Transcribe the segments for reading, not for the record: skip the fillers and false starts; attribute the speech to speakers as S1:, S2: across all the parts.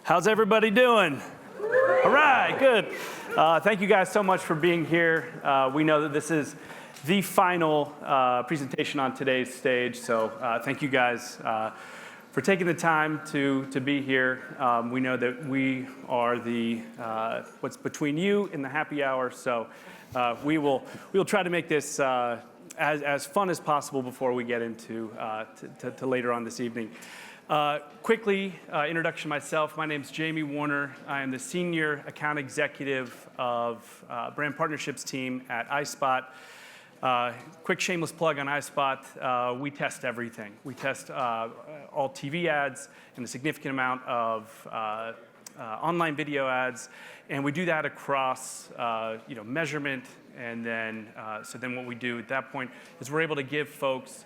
S1: How's everybody doing? All right, good. Thank you guys so much for being here. We know that this is the final presentation on today's stage, so thank you guys for taking the time to be here. We know that we are the what's between you and the happy hour, so we'll try to make this as fun as possible before we get into to later on this evening. Quickly, introduction myself. My name's Jamie Warner. I am the Senior Account Executive of Brand Partnerships team at iSpot. Quick shameless plug on iSpot. We test everything. We test all TV ads and a significant amount of online video ads, and we do that across measurement. And then, so then what we do at that point is we're able to give folks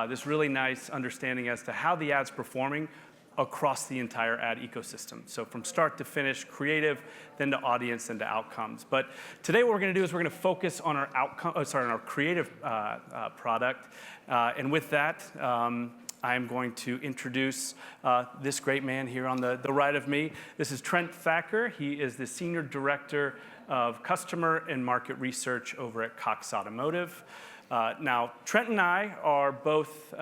S1: this really nice understanding as to how the ad's performing across the entire ad ecosystem. So from start to finish, creative, then to audience, then to outcomes. But today what we're going to do is we're going to focus on our on our creative product. And with that, I am going to introduce this great man here on the right of me. This is Trent Thacker. He is the Senior Director of Customer and Market Research over at Cox Automotive. Now, Trent and I are both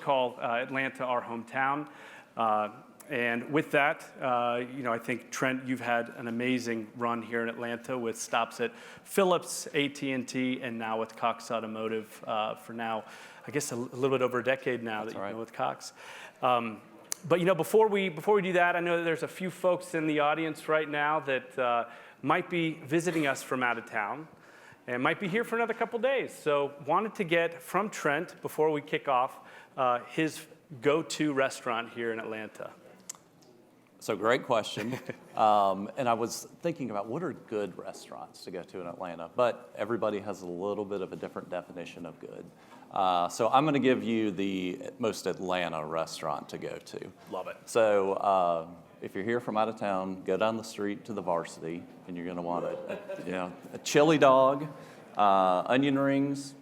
S1: call Atlanta our hometown. And with that, I think, Trent, you've had an amazing run here in Atlanta with stops at Philips, AT&T, and now with Cox Automotive for now, I guess, a little bit over a decade now. That's that you've been with Cox. But before we do that, I know that there's a few folks in the audience right now that might be visiting us from out of town and might be here for another couple days. So wanted to get from Trent, before we kick off, his go-to restaurant here in Atlanta.
S2: So great question. And I was thinking about what are good restaurants to go to in Atlanta, but everybody has a little bit of a different definition of good. So I'm going to give you the most Atlanta restaurant to go to.
S1: Love it.
S2: So if you're here from out of town, go down the street to the Varsity, and you're going to want a chili dog, onion rings,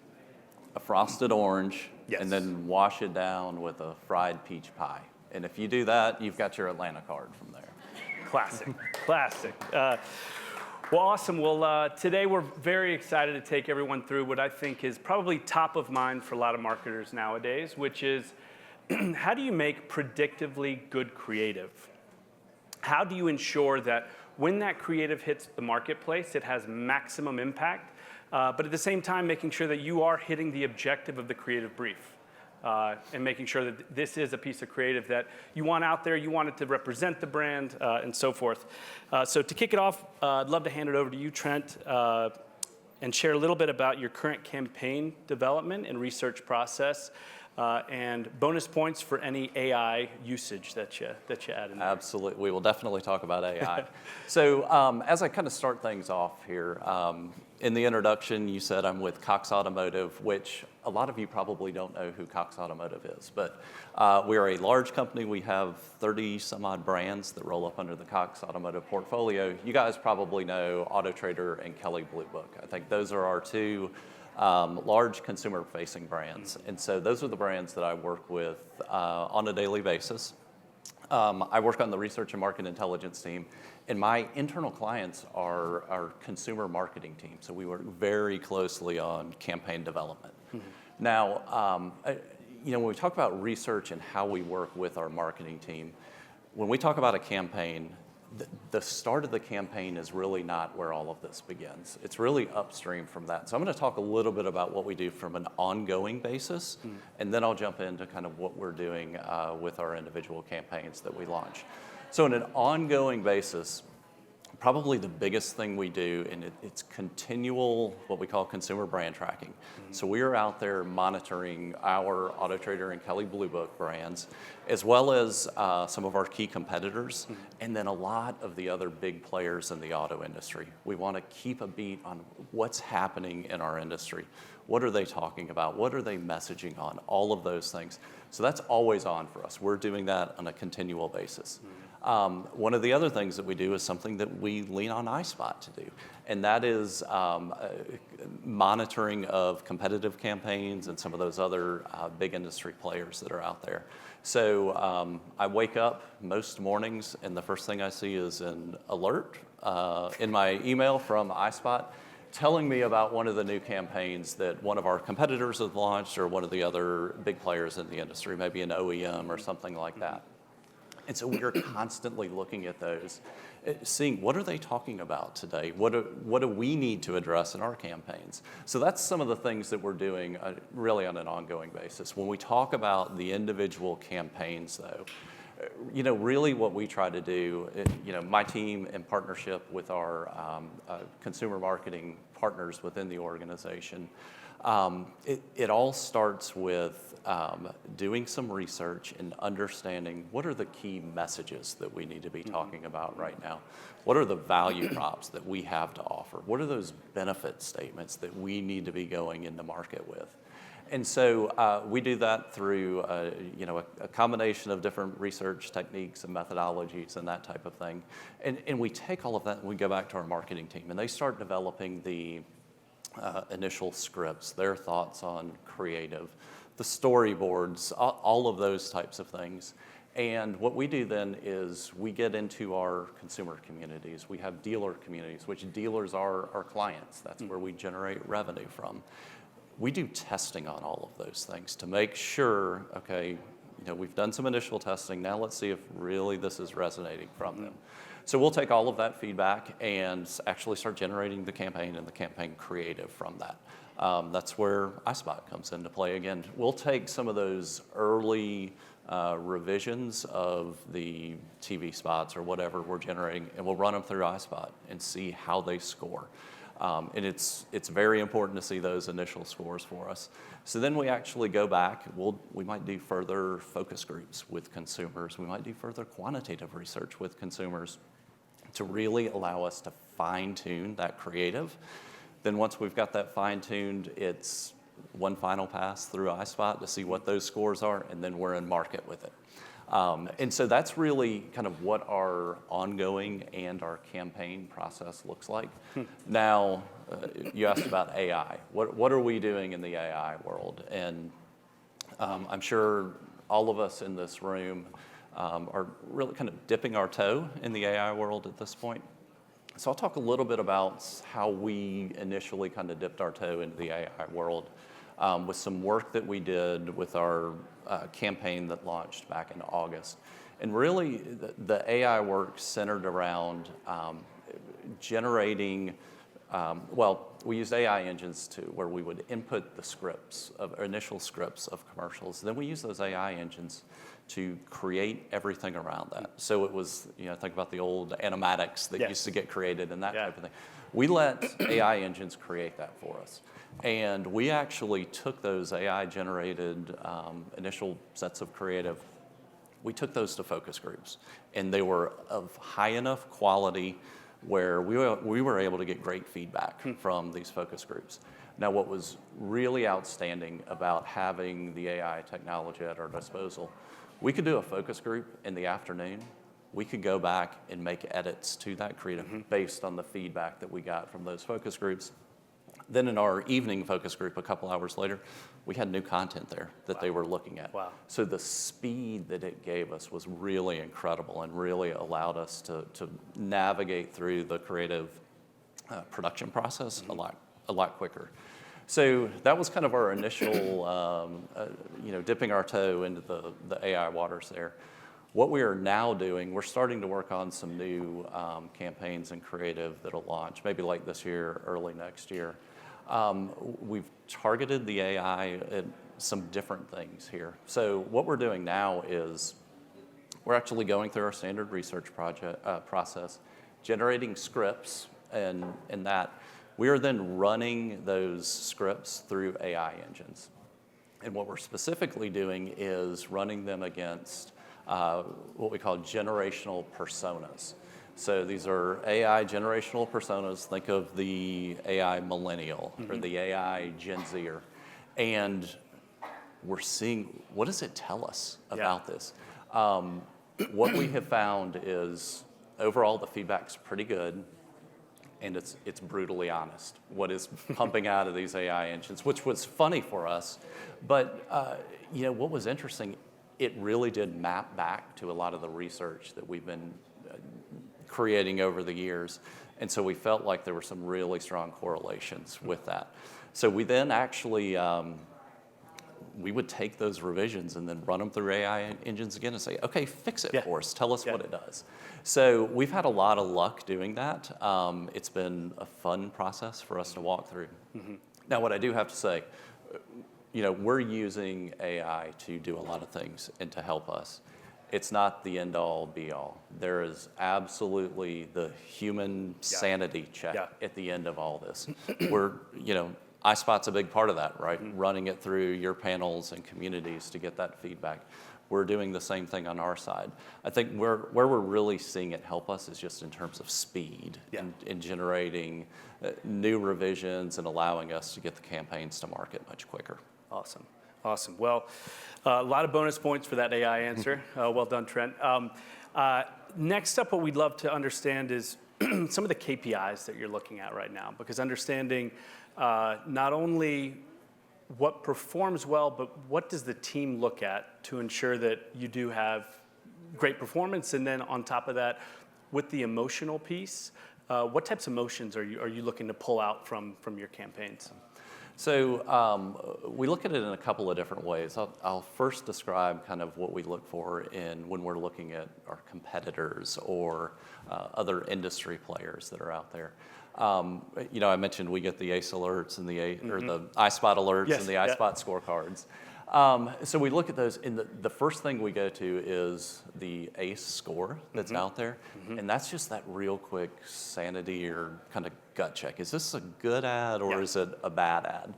S2: a frosted orange,
S1: yes,
S2: and then wash it down with a fried peach pie. And if you do that, you've got your Atlanta card from there.
S1: Classic, classic. Well, awesome. Well, today we're very excited to take everyone through what I think is probably top of mind for a lot of marketers nowadays, which is how do you make predictively good creative? How do you ensure that when that creative hits the marketplace, it has maximum impact, but at the same time making sure that you are hitting the objective of the creative brief? And making sure that this is a piece of creative that you want out there, you want it to represent the brand, and so forth. So to kick it off, I'd love to hand it over to you, Trent, and share a little bit about your current campaign development and research process, and bonus points for any AI usage that you add in there.
S2: Absolutely. We will definitely talk about AI. So as I kind of start things off here, in the introduction, you said I'm with Cox Automotive, which a lot of you probably don't know who Cox Automotive is, but we are a large company. We have 30 some odd brands that roll up under the Cox Automotive portfolio. You guys probably know Autotrader and Kelley Blue Book. I think those are our two large consumer-facing brands. And so those are the brands that I work with on a daily basis. I work on the research and market intelligence team, and my internal clients are our consumer marketing team. So we work very closely on campaign development. Mm-hmm. Now, when we talk about research and how we work with our marketing team, when we talk about a campaign, the start of the campaign is really not where all of this begins. It's really upstream from that. So I'm going to talk a little bit about what we do from an ongoing basis, and then I'll jump into kind of what we're doing with our individual campaigns that we launch. So on an ongoing basis, probably the biggest thing we do, and it's continual, what we call consumer brand tracking. Mm-hmm. So we are out there monitoring our Autotrader and Kelley Blue Book brands, as well as some of our key competitors, mm-hmm, and then a lot of the other big players in the auto industry. We want to keep a beat on what's happening in our industry. What are they talking about? What are they messaging on? All of those things. So that's always on for us. We're doing that on a continual basis. Mm-hmm. One of the other things that we do is something that we lean on iSpot to do, and that is monitoring of competitive campaigns and some of those other big industry players that are out there. So I wake up most mornings, and the first thing I see is an alert in my email from iSpot telling me about one of the new campaigns that one of our competitors has launched or one of the other big players in the industry, maybe an OEM or something like that. And so we're constantly looking at those, seeing what are they talking about today? What do we need to address in our campaigns? So that's some of the things that we're doing really on an ongoing basis. When we talk about the individual campaigns, though, really what we try to do, my team in partnership with our consumer marketing partners within the organization, it all starts with doing some research and understanding what are the key messages that we need to be talking about right now. What are the value props that we have to offer? What are those benefit statements that we need to be going into market with? And so we do that through a combination of different research techniques and methodologies and that type of thing. And we take all of that and we go back to our marketing team, and they start developing the initial scripts, their thoughts on creative, the storyboards, all of those types of things. And what we do then is we get into our consumer communities. We have dealer communities, which dealers are our clients. That's where we generate revenue from. We do testing on all of those things to make sure, okay, we've done some initial testing. Now let's see if really this is resonating from them. So we'll take all of that feedback and actually start generating the campaign and the campaign creative from that. That's where iSpot comes into play again. We'll take some of those early revisions of the TV spots or whatever we're generating, and we'll run them through iSpot and see how they score. And it's very important to see those initial scores for us. So then we actually go back. We might do further focus groups with consumers. We might do further quantitative research with consumers to really allow us to fine-tune that creative. Then once we've got that fine-tuned, it's one final pass through iSpot to see what those scores are, and then we're in market with it. And so that's really kind of what our ongoing and our campaign process looks like. Now, you asked about AI. What are we doing in the AI world? And I'm sure all of us in this room are really kind of dipping our toe in the AI world at this point. So I'll talk a little bit about how we initially kind of dipped our toe into the AI world with some work that we did with our campaign that launched back in August. And really, the AI work centered around generating, we used AI engines where we would input the scripts, initial scripts of commercials. Then we use those AI engines to create everything around that. So it was, think about the old animatics that used to get created and that type of thing. We let AI engines create that for us. And we actually took those AI-generated initial sets of creative, we took those to focus groups. And they were of high enough quality where we were able to get great feedback from these focus groups. Now, what was really outstanding about having the AI technology at our disposal, we could do a focus group in the afternoon. We could go back and make edits to that creative based on the feedback that we got from those focus groups. Then in our evening focus group, a couple hours later, we had new content there that they were looking at. Wow. So the speed that it gave us was really incredible and really allowed us to navigate through the creative production process a lot quicker. So that was kind of our initial, dipping our toe into the AI waters there. What we are now doing, we're starting to work on some new campaigns and creative that'll launch, maybe late this year, early next year. We've targeted the AI at some different things here. So what we're doing now is we're actually going through our standard research process, generating scripts, and that we are then running those scripts through AI engines. And what we're specifically doing is running them against what we call generational personas. So these are AI generational personas. Think of the AI millennial or the AI Gen Zer. And we're seeing, what does it tell us about this? what we have found is overall the feedback's pretty good, and it's brutally honest what is pumping out of these AI engines, which was funny for us. But what was interesting, it really did map back to a lot of the research that we've been creating over the years. And so we felt like there were some really strong correlations with that. So we then actually, we would take those revisions and then run them through AI engines again and say, okay, fix it for us. Tell us what it does. So we've had a lot of luck doing that. It's been a fun process for us to walk through. Now, what I do have to say, we're using AI to do a lot of things and to help us. It's not the end-all, be-all. There is absolutely the human sanity check at the end of all this. iSpot's a big part of that, right? Running it through your panels and communities to get that feedback. We're doing the same thing on our side. I think where we're really seeing it help us is just in terms of speed in generating new revisions and allowing us to get the campaigns to market much quicker.
S1: Awesome. Well, a lot of bonus points for that AI answer. Well done, Trent. Next up, what we'd love to understand is some of the KPIs that you're looking at right now, because understanding not only what performs well, but what does the team look at to ensure that you do have great performance, and then on top of that, with the emotional piece, what types of emotions are you looking to pull out from your campaigns?
S2: So we look at it in a couple of different ways. I'll first describe kind of what we look for when we're looking at our competitors or other industry players that are out there. I mentioned we get the ACE alerts and the iSpot alerts and the iSpot scorecards. So we look at those, and the first thing we go to is the ACE score that's out there, and that's just that real quick sanity or kind of gut check. Is this a good ad or is it a bad ad?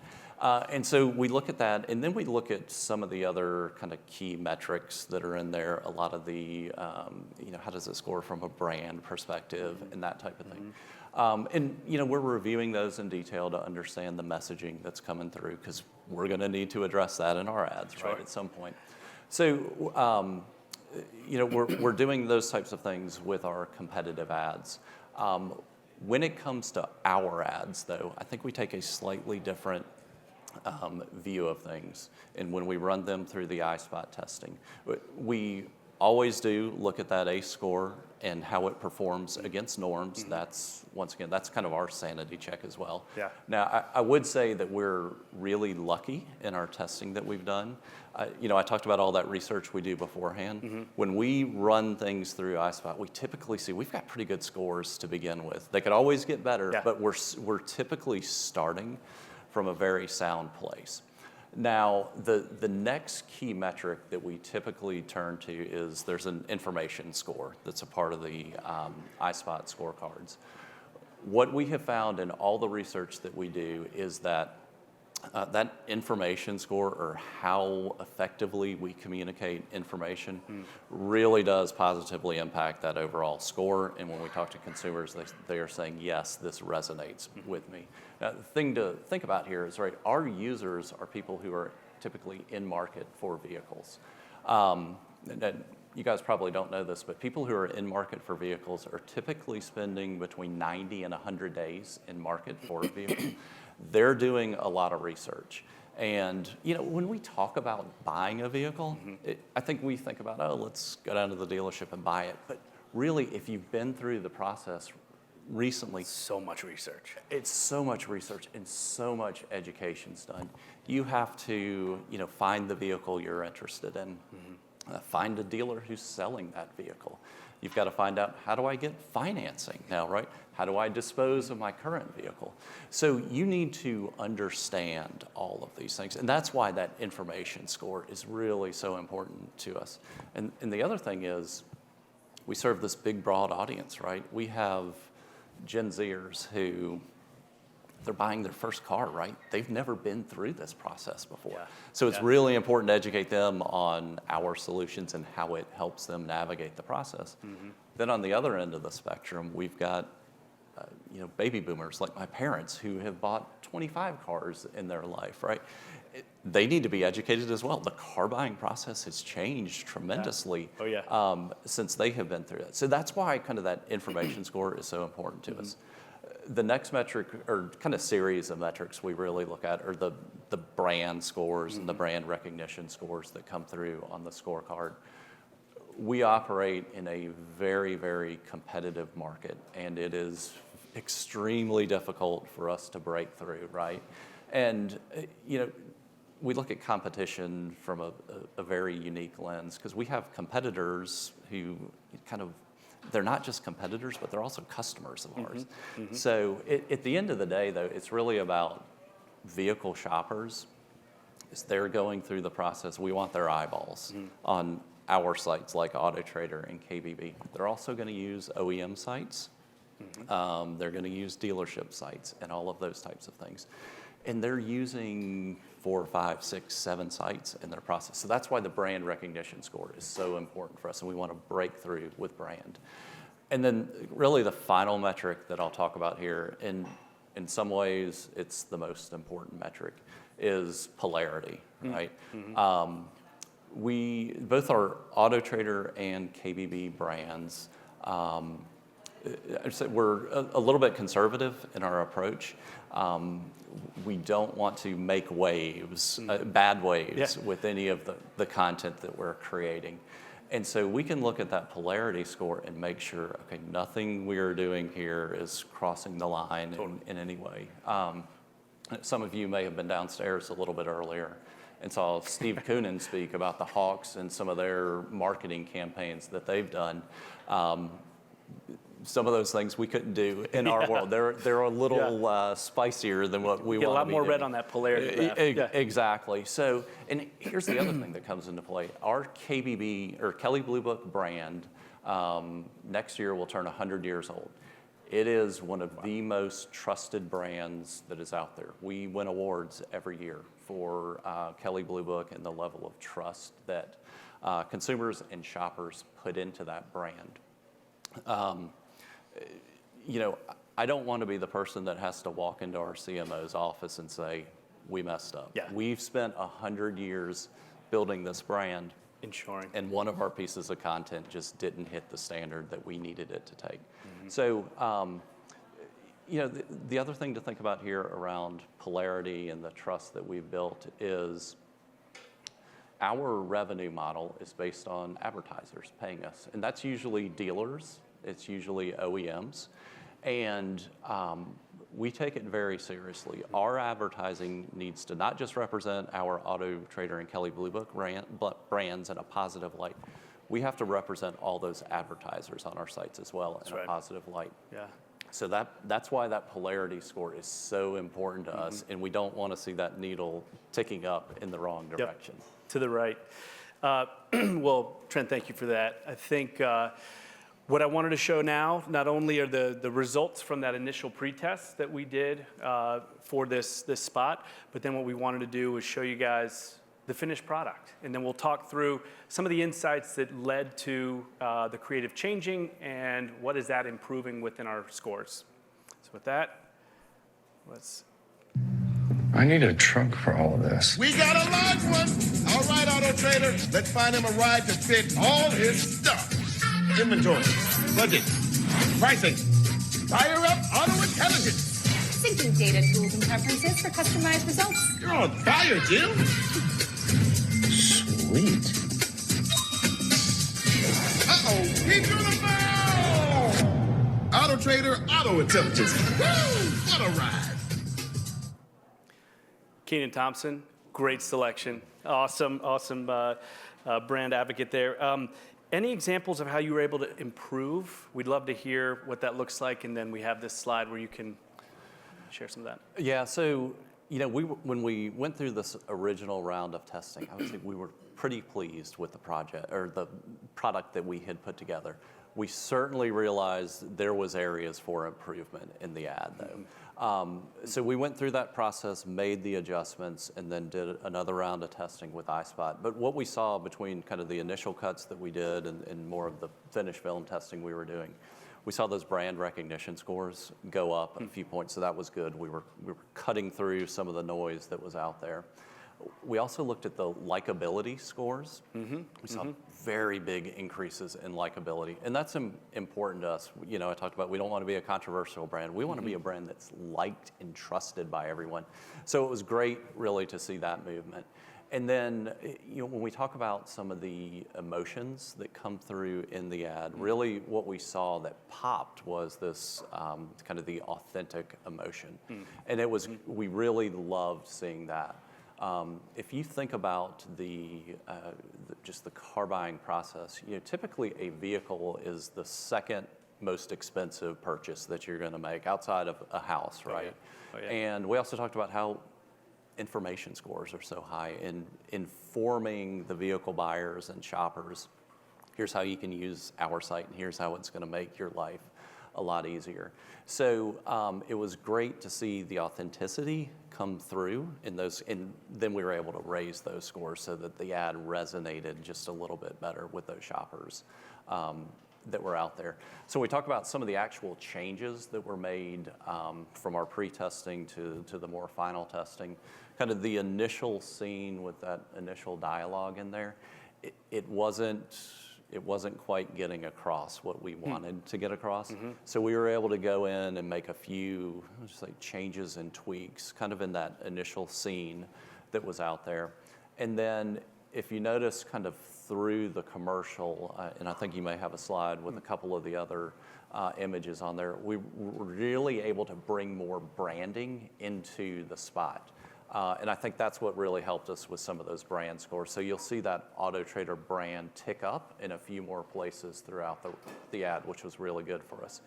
S2: And so we look at that, and then we look at some of the other kind of key metrics that are in there, a lot of the, how does it score from a brand perspective and that type of thing. We're reviewing those in detail to understand the messaging that's coming through, because we're going to need to address that in our ads, right, at some point. So, we're doing those types of things with our competitive ads. When it comes to our ads, though, I think we take a slightly different view of things. And when we run them through the iSpot testing, we always do look at that ACE score and how it performs against norms. That's, once again, that's kind of our sanity check as well. Now, I would say that we're really lucky in our testing that we've done. I talked about all that research we do beforehand. When we run things through iSpot, we typically see we've got pretty good scores to begin with. They could always get better, but we're typically starting from a very sound place. Now, the next key metric that we typically turn to is there's an information score that's a part of the iSpot scorecards. What we have found in all the research that we do is that that information score, or how effectively we communicate information, really does positively impact that overall score. And when we talk to consumers, they are saying, yes, this resonates with me. Now, the thing to think about here is, right, our users are people who are typically in market for vehicles. And you guys probably don't know this, but people who are in market for vehicles are typically spending between 90 and 100 days in market for a vehicle. They're doing a lot of research. And, when we talk about buying a vehicle, I think we think about, let's go down to the dealership and buy it. But really, if you've been through the process recently,
S1: So much research.
S2: it's so much research and so much education's done. You have to, find the vehicle you're interested in. Find a dealer who's selling that vehicle. You've got to find out, how do I get financing now, right? How do I dispose of my current vehicle? So you need to understand all of these things. And that's why that information score is really so important to us. And the other thing is, we serve this big, broad audience, right? We have Gen Zers who, they're buying their first car, right? They've never been through this process before. So it's really important to educate them on our solutions and how it helps them navigate the process. Then on the other end of the spectrum, we've got baby boomers like my parents who have bought 25 cars in their life, right? they need to be educated as well. The car buying process has changed tremendously since they have been through it. So that's why kind of that information score is so important to us. The next metric, or kind of series of metrics we really look at, are the brand scores and the brand recognition scores that come through on the scorecard. We operate in a very, very competitive market, and it is extremely difficult for us to break through, right? And, we look at competition from a very unique lens, because we have competitors who they're not just competitors, but they're also customers of ours. So at the end of the day, though, it's really about vehicle shoppers. As they're going through the process, we want their eyeballs on our sites like Autotrader and KBB. They're also going to use OEM sites. They're going to use dealership sites and all of those types of things. And they're using 4, 5, 6, 7 sites in their process. So that's why the brand recognition score is so important for us, and we want to break through with brand. And then really the final metric that I'll talk about here, in some ways it's the most important metric, is polarity, right? We, both our Autotrader and KBB brands, we're a little bit conservative in our approach. We don't want to make waves, bad waves, with any of the content that we're creating. And so we can look at that polarity score and make sure, okay, nothing we are doing here is crossing the line in any way. Some of you may have been downstairs a little bit earlier and saw Steve Koonin speak about the Hawks and some of their marketing campaigns that they've done. Some of those things we couldn't do in our world. They're a little spicier than what we want to be doing.
S1: A lot more red on that polarity graph.
S2: Exactly. So, and here's the other thing that comes into play. Our KBB, or Kelley Blue Book brand, next year will turn 100 years old. It is one of the most trusted brands that is out there. We win awards every year for Kelley Blue Book and the level of trust that consumers and shoppers put into that brand. I don't want to be the person that has to walk into our CMO's office and say, we messed up. We've spent 100 years building this brand.
S1: Ensuring.
S2: And one of our pieces of content just didn't hit the standard that we needed it to take. So, the other thing to think about here around polarity and the trust that we've built is our revenue model is based on advertisers paying us. And that's usually dealers. It's usually OEMs, and we take it very seriously. Our advertising needs to not just represent our Autotrader and Kelley Blue Book brands in a positive light. We have to represent all those advertisers on our sites as well in a positive light. So that's why that polarity score is so important to us, and we don't want to see that needle ticking up in the wrong direction.
S1: To the right. Well, Trent, thank you for that. I think what I wanted to show now, not only are the results from that initial pretest that we did for this spot, but then what we wanted to do was show you guys the finished product. And then we'll talk through some of the insights that led to the creative changing and what is that improving within our scores. So with that,
S3: I need a truck for all of this.
S4: We got a large one. All right, Autotrader. Let's find him a ride to fit all his stuff. Inventory, budget, pricing, fire up auto intelligence.
S5: Syncing data tools and preferences for customized results.
S4: You're on fire, Jim.
S3: Sweet.
S4: Uh-oh, he's gonna fall! Autotrader, auto intelligence. Woo! What a ride.
S1: Keenan Thompson, great selection. Awesome brand advocate there. Any examples of how you were able to improve? We'd love to hear what that looks like, and then we have this slide where you can share some of that.
S2: Yeah, so when we went through this original round of testing, I would say we were pretty pleased with the project or the product that we had put together. We certainly realized there was areas for improvement in the ad, though. So we went through that process, made the adjustments, and then did another round of testing with iSpot. But what we saw between kind of the initial cuts that we did and more of the finished film testing we were doing, we saw those brand recognition scores go up a few points, so that was good. We were cutting through some of the noise that was out there. We also looked at the likability scores. We saw very big increases in likability, and that's important to us. You know, I talked about we don't want to be a controversial brand. We want to be a brand that's liked and trusted by everyone. So it was great, really, to see that movement. And then, you know, when we talk about some of the emotions that come through in the ad, really what we saw that popped was this kind of the authentic emotion. And it was, we really loved seeing that. If you think about just the car buying process, you know, typically a vehicle is the second most expensive purchase that you're going to make outside of a house, right?
S1: Oh, yeah.
S2: And we also talked about how information scores are so high in informing the vehicle buyers and shoppers. Here's how you can use our site, and here's how it's going to make your life a lot easier. So it was great to see the authenticity come through in those, and then we were able to raise those scores so that the ad resonated just a little bit better with those shoppers that were out there. So we talked about some of the actual changes that were made from our pre-testing to the more final testing. Kind of the initial scene with that initial dialogue in there, it wasn't quite getting across what we wanted to get across. So we were able to go in and make a few just like changes and tweaks kind of in that initial scene that was out there. And then if you notice kind of through the commercial, and I think you may have a slide with a couple of the other images on there, we were really able to bring more branding into the spot. And I think that's what really helped us with some of those brand scores. So you'll see that Autotrader brand tick up in a few more places throughout the ad, which was really good for us.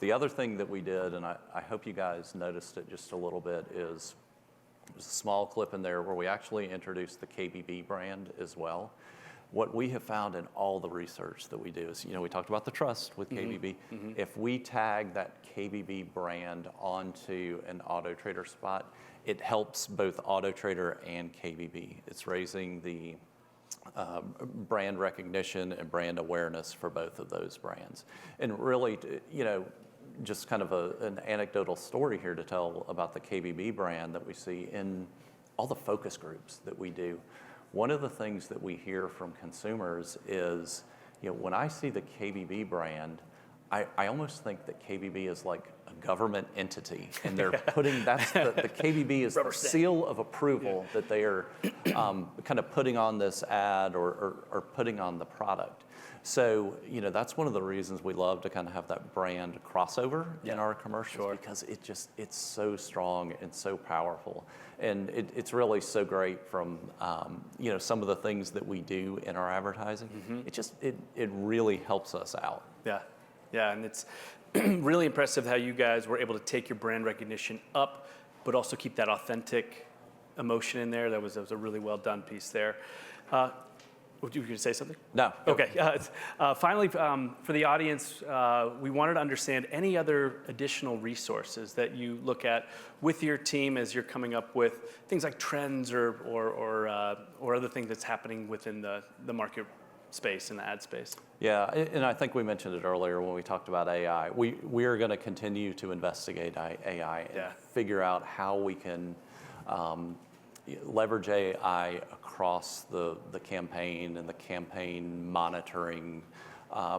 S2: The other thing that we did, and I hope you guys noticed it just a little bit, is there's a small clip in there where we actually introduced the KBB brand as well. What we have found in all the research that we do is, you know, we talked about the trust with KBB. If we tag that KBB brand onto an Autotrader spot, it helps both Autotrader and KBB. It's raising the brand recognition and brand awareness for both of those brands. And really, you know, just kind of an anecdotal story here to tell about the KBB brand that we see in all the focus groups that we do. One of the things that we hear from consumers is, you know, when I see the KBB brand, I almost think that KBB is like a government entity, and they're putting, that's the KBB is the seal of approval that they are kind of putting on this ad or putting on the product. So, you know, that's one of the reasons we love to kind of have that brand crossover in our commercials, because it's so strong and so powerful. And it's really so great from, you know, some of the things that we do in our advertising. It really helps us out.
S1: Yeah, and it's really impressive how you guys were able to take your brand recognition up, but also keep that authentic emotion in there. That was a really well done piece there. Were you going to say something?
S2: No.
S1: Okay. Finally, for the audience, we wanted to understand any other additional resources that you look at with your team as you're coming up with things like trends or other things that's happening within the market space and the ad space.
S2: Yeah, and I think we mentioned it earlier when we talked about AI. We are going to continue to investigate AI and figure out how we can leverage AI across the campaign and the campaign monitoring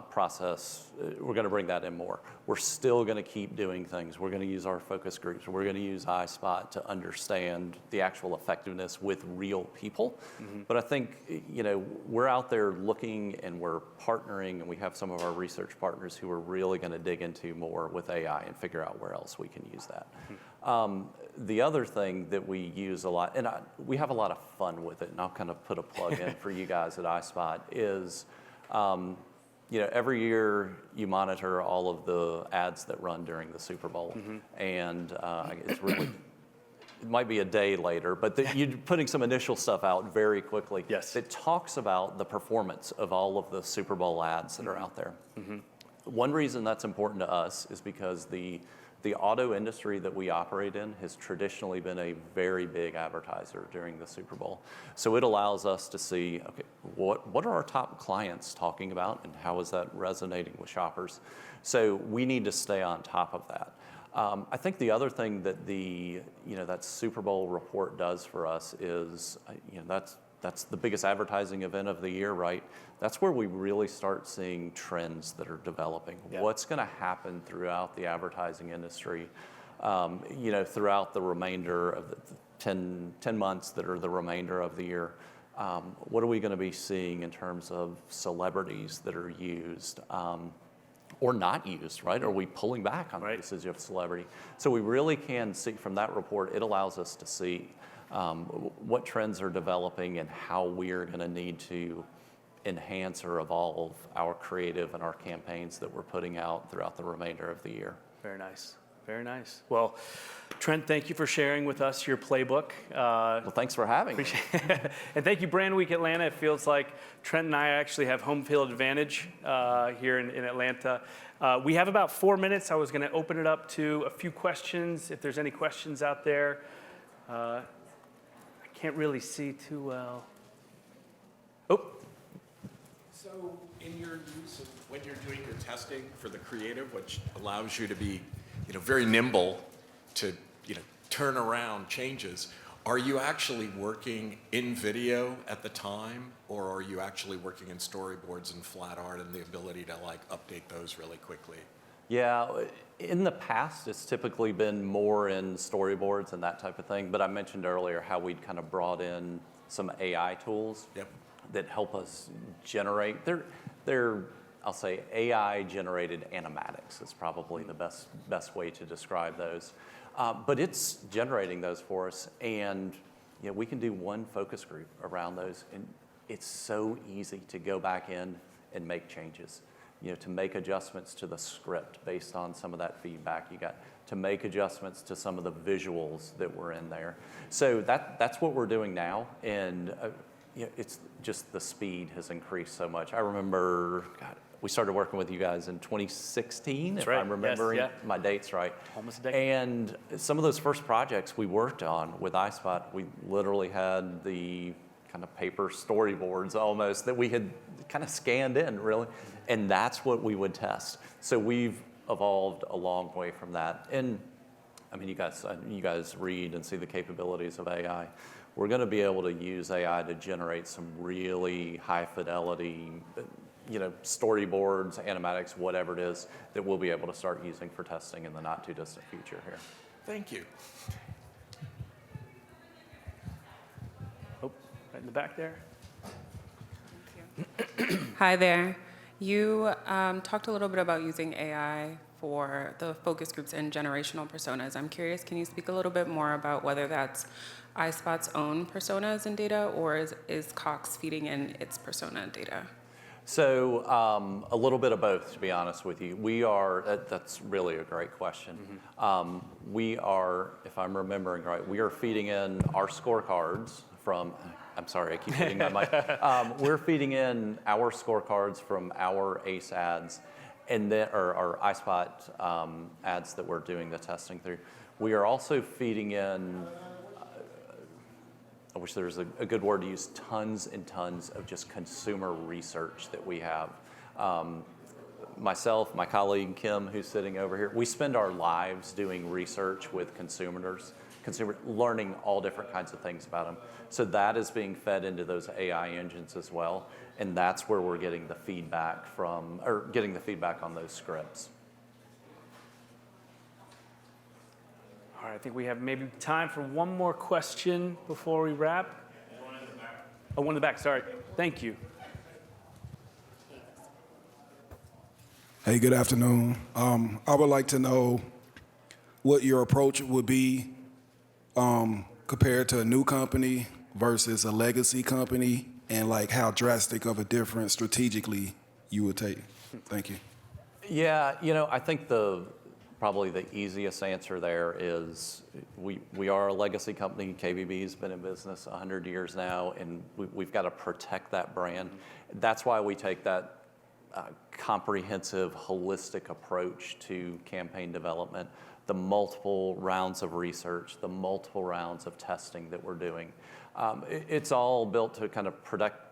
S2: process. We're going to bring that in more. We're still going to keep doing things. We're going to use our focus groups. We're going to use iSpot to understand the actual effectiveness with real people. But I think, you know, we're out there looking and we're partnering, and we have some of our research partners who are really going to dig into more with AI and figure out where else we can use that. The other thing that we use a lot, and we have a lot of fun with it, and I'll kind of put a plug in for you guys at iSpot, is you know, every year you monitor all of the ads that run during the Super Bowl, and it's really, it might be a day later, but you're putting some initial stuff out very quickly.
S1: Yes.
S2: It talks about the performance of all of the Super Bowl ads that are out there. One reason that's important to us is because the auto industry that we operate in has traditionally been a very big advertiser during the Super Bowl. So it allows us to see, okay, what are our top clients talking about, and how is that resonating with shoppers? So we need to stay on top of that. I think the other thing that that Super Bowl report does for us is, that's the biggest advertising event of the year, right? That's where we really start seeing trends that are developing.
S1: Yeah.
S2: What's going to happen throughout the advertising industry, throughout the remainder of the 10 months that are the remainder of the year? What are we going to be seeing in terms of celebrities that are used? Or not used, right? Are we pulling back on the usage of celebrity? So we really can see from that report, it allows us to see what trends are developing and how we're going to need to enhance or evolve our creative and our campaigns that we're putting out throughout the remainder of the year.
S1: Very nice. Very nice. Well, Trent, thank you for sharing with us your playbook.
S2: Well, thanks for having me.
S1: And thank you, Brandweek Atlanta. It feels like Trent and I actually have home field advantage here in Atlanta. We have about 4 minutes. I was going to open it up to a few questions, if there's any questions out there. I can't really see too well. Oh.
S6: So in your use of when you're doing your testing for the creative, which allows you to be very nimble to, turn around changes. Are you actually working in video at the time, or are you actually working in storyboards and flat art and the ability to update those really quickly?
S2: Yeah, in the past, it's typically been more in storyboards and that type of thing. But I mentioned earlier how we'd kind of brought in some AI tools that help us generate. They're I'll say AI-generated animatics is probably the best way to describe those. But it's generating those for us, and we can do one focus group around those, and it's so easy to go back in and make changes. To make adjustments to the script based on some of that feedback you got, to make adjustments to some of the visuals that were in there. So that's what we're doing now, and it's just the speed has increased so much. I remember, we started working with you guys in 2016,
S1: That's
S2: if
S1: right.
S2: I'm remembering
S1: Yes,
S2: my dates right.
S1: Almost a decade.
S2: And some of those first projects we worked on with iSpot, we literally had the kind of paper storyboards almost that we had kind of scanned in, really. And that's what we would test. So we've evolved a long way from that. And I mean, you guys read and see the capabilities of AI. We're going to be able to use AI to generate some really high fidelity, storyboards, animatics, whatever it is, that we'll be able to start using for testing in the not too distant future here.
S6: Thank you.
S1: Oh, right in the back there.
S7: Hi there. You talked a little bit about using AI for the focus groups and generational personas. I'm curious, can you speak a little bit more about whether that's iSpot's own personas and data, or is Cox feeding in its persona data?
S2: So a little bit of both, to be honest with you. That's really a great question. We are, if I'm remembering right, we are feeding in our scorecards from, I'm sorry, I keep hitting my mic. We're feeding in our scorecards from our ACE ads, and then, or our iSpot ads that we're doing the testing through. We are also feeding in, I wish there was a good word to use, tons and tons of just consumer research that we have. Myself, my colleague Kim, who's sitting over here, we spend our lives doing research with consumers, learning all different kinds of things about them. So that is being fed into those AI engines as well, and that's where we're getting the feedback from, or getting the feedback on those scripts.
S1: All right, I think we have maybe time for one more question before we wrap. One in the back. Oh, one in the back, sorry. Thank you.
S8: Hey, good afternoon. I would like to know what your approach would be compared to a new company versus a legacy company, and like how drastic of a difference strategically you would take. Thank you.
S2: Yeah, I think probably the easiest answer there is we are a legacy company. KBB's been in business 100 years now, and we've got to protect that brand. That's why we take that comprehensive, holistic approach to campaign development, the multiple rounds of research, the multiple rounds of testing that we're doing. It's all built to kind of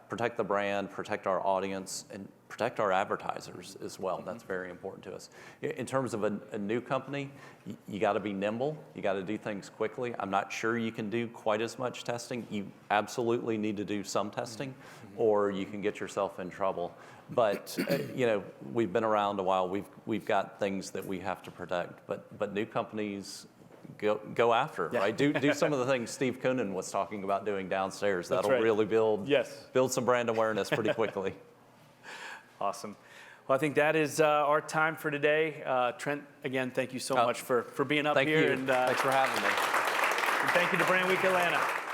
S2: protect the brand, protect our audience, and protect our advertisers as well. That's very important to us. In terms of a new company, you got to be nimble. You got to do things quickly. I'm not sure you can do quite as much testing. You absolutely need to do some testing, or you can get yourself in trouble. But we've been around a while. We've got things that we have to protect. But new companies, go after it, right? Do some of the things Steve Koonin was talking about doing downstairs. That'll really build some brand awareness pretty quickly.
S1: Awesome. Well, I think that is our time for today. Trent, again, thank you so much for being up here.
S2: Thank you. Thanks for having me.
S1: And thank you to Brandweek Atlanta.